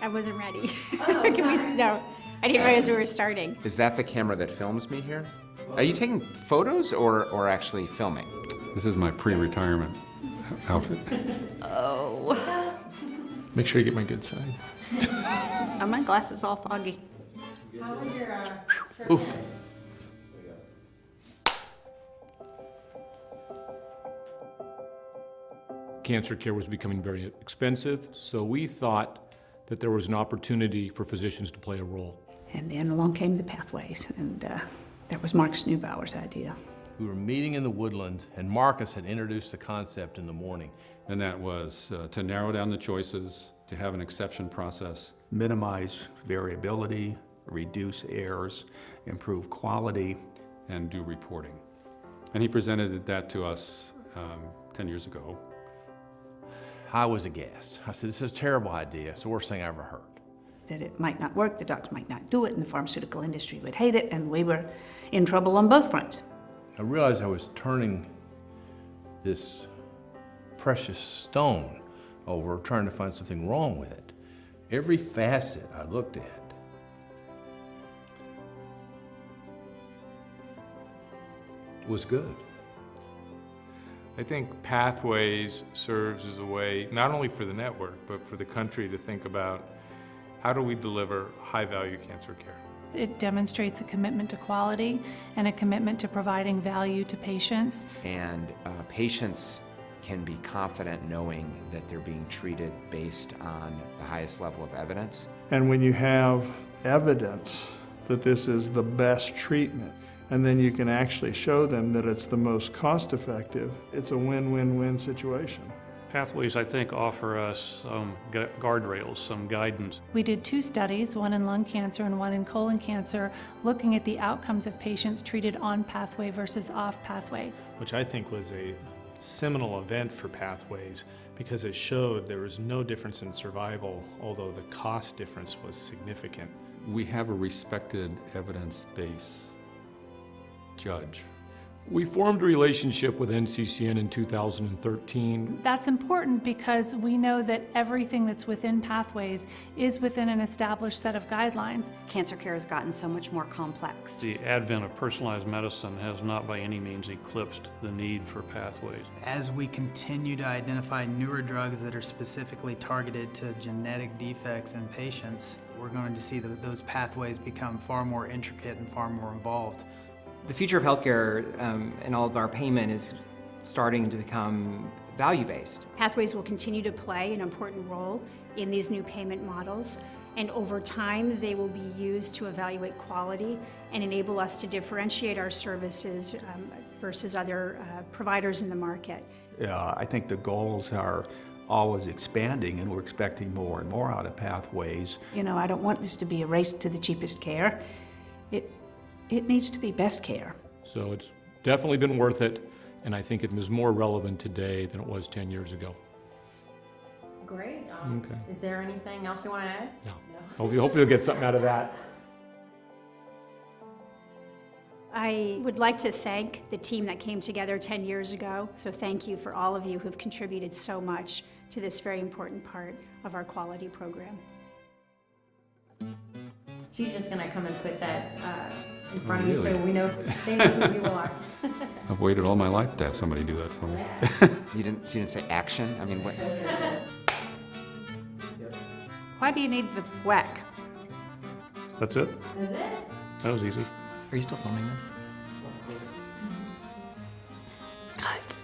I wasn't ready. Oh, No, I didn't realize we were starting. Is that the camera that films me here? Are you taking photos or actually filming? This is my pre-retirement outfit. Oh. Make sure you get my good side. Oh, my glass is all foggy. How was your trip? Ooh. Cancer care was becoming very expensive, so we thought that there was an opportunity for physicians to play a role. And then along came the pathways, and that was Marcus Neubauer's idea. We were meeting in the Woodlands, and Marcus had introduced the concept in the morning. And that was to narrow down the choices, to have an exception process. Minimize variability, reduce errors, improve quality. And do reporting. And he presented that to us 10 years ago. I was aghast. I said, this is a terrible idea. It's the worst thing I ever heard. That it might not work, the docs might not do it, and the pharmaceutical industry would hate it, and we were in trouble on both fronts. I realized I was turning this precious stone over, trying to find something wrong with it. Every facet I looked at was good. I think Pathways serves as a way, not only for the network, but for the country to think about how do we deliver high-value cancer care. It demonstrates a commitment to quality and a commitment to providing value to patients. And patients can be confident knowing that they're being treated based on the highest level of evidence. And when you have evidence that this is the best treatment, and then you can actually show them that it's the most cost-effective, it's a win-win-win situation. Pathways, I think, offer us some guardrails, some guidance. We did 2 studies, one in lung cancer and one in colon cancer, looking at the outcomes of patients treated on pathway versus off pathway. Which I think was a seminal event for Pathways because it showed there was no difference in survival, although the cost difference was significant. We have a respected evidence base judge. We formed a relationship with NCCN in 2013. That's important because we know that everything that's within Pathways is within an established set of guidelines. Cancer care has gotten so much more complex. The advent of personalized medicine has not by any means eclipsed the need for Pathways. As we continue to identify newer drugs that are specifically targeted to genetic defects in patients, we're going to see that those pathways become far more intricate and far more involved. The future of healthcare and all of our payment is starting to become value-based. Pathways will continue to play an important role in these new payment models, and over time they will be used to evaluate quality and enable us to differentiate our services versus other providers in the market. I think the goals are always expanding, and we're expecting more and more out of Pathways. You know, I don't want this to be a race to the cheapest care. It needs to be best care. So it's definitely been worth it, and I think it is more relevant today than it was 10 years ago. Great. Okay. Is there anything else you want to add? No. Hopefully you'll get something out of that. I would like to thank the team that came together 10 years ago. So thank you for all of you who've contributed so much to this very important part of our quality program. She's just going to come and put that in front of you Really? so we know they know who you are. I've waited all my life to have somebody do that for me. You didn't say action? I mean, what? Why do you need the whack? That's it? Is it? That was easy. Are you still filming this? Cut.